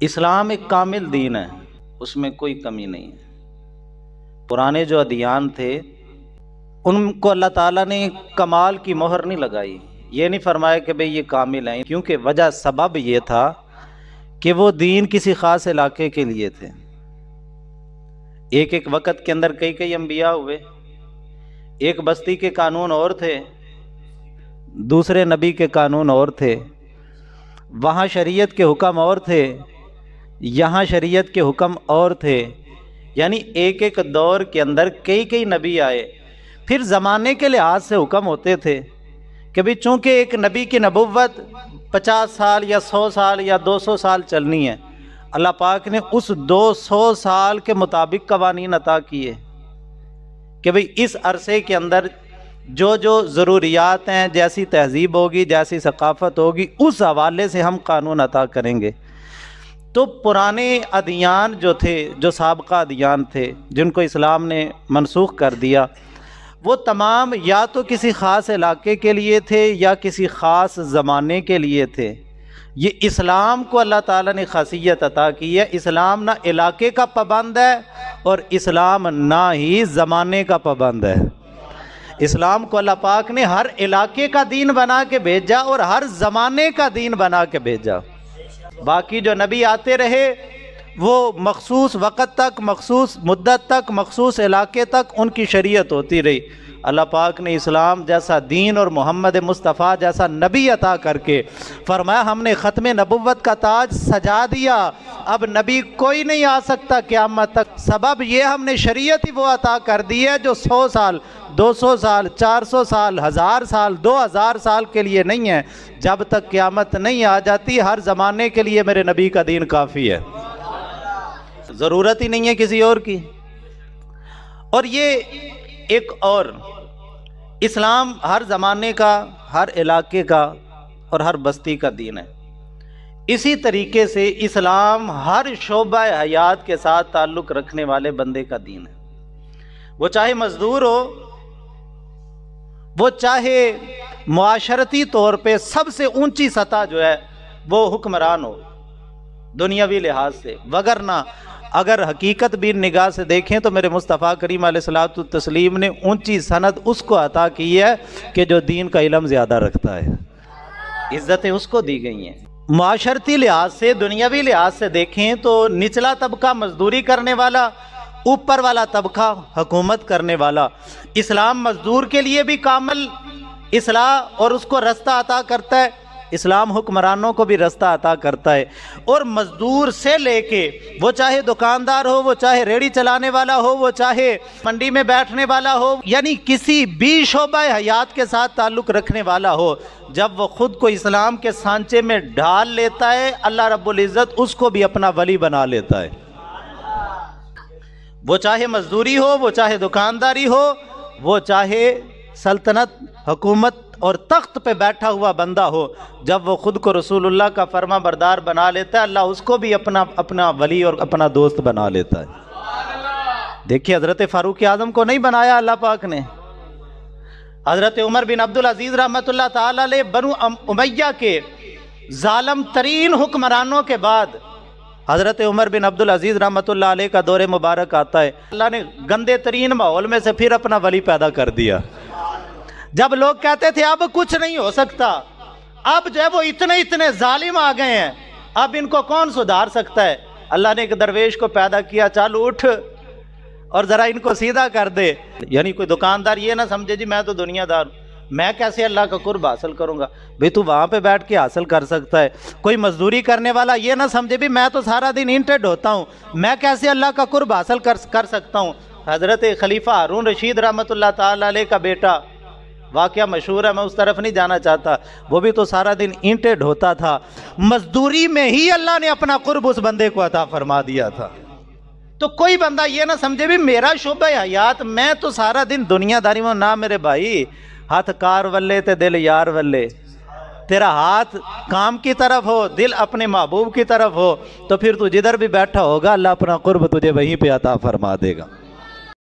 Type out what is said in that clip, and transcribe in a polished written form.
اسلام ایک کامل دین ہے، اس میں کوئی کمی نہیں ہے۔ پرانے جو ادیان تھے ان کو اللہ تعالیٰ نے کمال کی مہر نہیں لگائی، یہ نہیں فرمایا کہ بھئی یہ کامل ہیں، کیونکہ وجہ سبب یہ تھا کہ وہ دین کسی خاص علاقے کے لیے تھے۔ ایک وقت کے اندر کئی انبیاء ہوئے، ایک بستی کے قانون اور تھے، دوسرے نبی کے قانون اور تھے، وہاں شریعت کے حکم اور تھے، یہاں شریعت کے حکم اور تھے، یعنی ایک دور کے اندر کئی نبی آئے۔ پھر زمانے کے لحاظ سے حکم ہوتے تھے کہ بھی چونکہ ایک نبی کی نبوت 50 سال یا 100 سال یا 200 سال چلنی ہے، اللہ پاک نے اس 200 سال کے مطابق قوانین عطا کیے کہ بھئی اس عرصے کے اندر جو ضروریات ہیں، جیسی تہذیب ہوگی، جیسی ثقافت ہوگی، اس حوالے سے ہم قانون عطا کریں گے۔ تو پرانے ادیان جو تھے، جو سابقہ ادیان تھے، جن کو اسلام نے منسوخ کر دیا، وہ تمام یا تو کسی خاص علاقے کے لیے تھے یا کسی خاص زمانے کے لیے تھے۔ یہ اسلام کو اللہ تعالیٰ نے خاصیت عطا کی ہے، اسلام نہ علاقے کا پابند ہے اور اسلام نہ ہی زمانے کا پابند ہے۔ اسلام کو اللہ پاک نے ہر علاقے کا دین بنا کے بھیجا اور ہر زمانے کا دین بنا کے بھیجا۔ باقی جو نبی آتے رہے وہ مخصوص وقت تک، مخصوص مدت تک، مخصوص علاقے تک ان کی شریعت ہوتی رہی۔ اللہ پاک نے اسلام جیسا دین اور محمد مصطفیٰ جیسا نبی عطا کر کے فرمایا ہم نے ختم نبوت کا تاج سجا دیا، اب نبی کوئی نہیں آ سکتا قیامت تک۔ سبب یہ ہم نے شریعت ہی وہ عطا کر دی ہے جو 100 سال 200 سال 400 سال 1000 سال 2000 سال کے لیے نہیں ہے۔ جب تک قیامت نہیں آ جاتی ہر زمانے کے لیے میرے نبی کا دین کافی ہے، ضرورت ہی نہیں ہے کسی اور کی۔ اور یہ ایک اور اسلام ہر زمانے کا، ہر علاقے کا اور ہر بستی کا دین ہے۔ اسی طریقے سے اسلام ہر شعبہ حیات کے ساتھ تعلق رکھنے والے بندے کا دین ہے، وہ چاہے مزدور ہو، وہ چاہے معاشرتی طور پہ سب سے اونچی سطح جو ہے وہ حکمران ہو دنیاوی لحاظ سے، وگرنہ اگر حقیقت بھی نگاہ سے دیکھیں تو میرے مصطفیٰ کریم علیہ الصلوۃ والتسلیم نے اونچی سند اس کو عطا کی ہے کہ جو دین کا علم زیادہ رکھتا ہے، عزتیں اس کو دی گئی ہیں۔ معاشرتی لحاظ سے، دنیاوی لحاظ سے دیکھیں تو نچلا طبقہ مزدوری کرنے والا، اوپر والا طبقہ حکومت کرنے والا۔ اسلام مزدور کے لیے بھی کامل اصلاح اور اس کو رستہ عطا کرتا ہے، اسلام حکمرانوں کو بھی رستہ عطا کرتا ہے۔ اور مزدور سے لے کے وہ چاہے دکاندار ہو، وہ چاہے ریڑھی چلانے والا ہو، وہ چاہے منڈی میں بیٹھنے والا ہو، یعنی کسی بھی شعبہ حیات کے ساتھ تعلق رکھنے والا ہو، جب وہ خود کو اسلام کے سانچے میں ڈھال لیتا ہے اللہ رب العزت اس کو بھی اپنا ولی بنا لیتا ہے۔ وہ چاہے مزدوری ہو، وہ چاہے دکانداری ہو، وہ چاہے سلطنت، حکومت اور تخت پہ بیٹھا ہوا بندہ ہو، جب وہ خود کو رسول اللہ کا فرما بردار بنا لیتا ہے اللہ اس کو بھی اپنا ولی اور اپنا دوست بنا لیتا ہے۔ دیکھیے حضرت فاروق اعظم کو نہیں بنایا اللہ پاک نے، حضرت عمر بن عبدالعزیز رحمۃ اللہ تعالی علیہ بنو امیہ کے ظالم ترین حکمرانوں کے بعد حضرت عمر بن عبدالعزیز رحمۃ اللہ علیہ کا دور مبارک آتا ہے، اللہ نے گندے ترین ماحول میں سے پھر اپنا ولی پیدا کر دیا۔ جب لوگ کہتے تھے اب کچھ نہیں ہو سکتا، اب جو ہے وہ اتنے ظالم آ گئے ہیں، اب ان کو کون سدھار سکتا ہے، اللہ نے ایک درویش کو پیدا کیا، چل اٹھ اور ذرا ان کو سیدھا کر دے۔ یعنی کوئی دکاندار یہ نہ سمجھے جی میں تو دنیا دار ہوں، میں کیسے اللہ کا قرب حاصل کروں گا، بھئی تو وہاں پہ بیٹھ کے حاصل کر سکتا ہے۔ کوئی مزدوری کرنے والا یہ نہ سمجھے بھی میں تو سارا دن اینٹیں ڈھوتا ہوں، میں کیسے اللہ کا قرب حاصل کر سکتا ہوں۔ حضرت خلیفہ ہارون رشید رحمۃ اللہ تعالی علیہ کا بیٹا، واقعہ مشہور ہے، میں اس طرف نہیں جانا چاہتا، وہ بھی تو سارا دن اینٹیں ڈھوتا تھا، مزدوری میں ہی اللہ نے اپنا قرب اس بندے کو عطا فرما دیا تھا۔ تو کوئی بندہ یہ نہ سمجھے بھی میرا شعبہ حیات میں تو سارا دن دنیا داری میں، نہ میرے بھائی، ہاتھ کار ولے تے دل یار ولے، تیرا ہاتھ کام کی طرف ہو، دل اپنے محبوب کی طرف ہو، تو پھر تو جدھر بھی بیٹھا ہوگا اللہ اپنا قرب تجھے وہیں پہ عطا فرما دے گا۔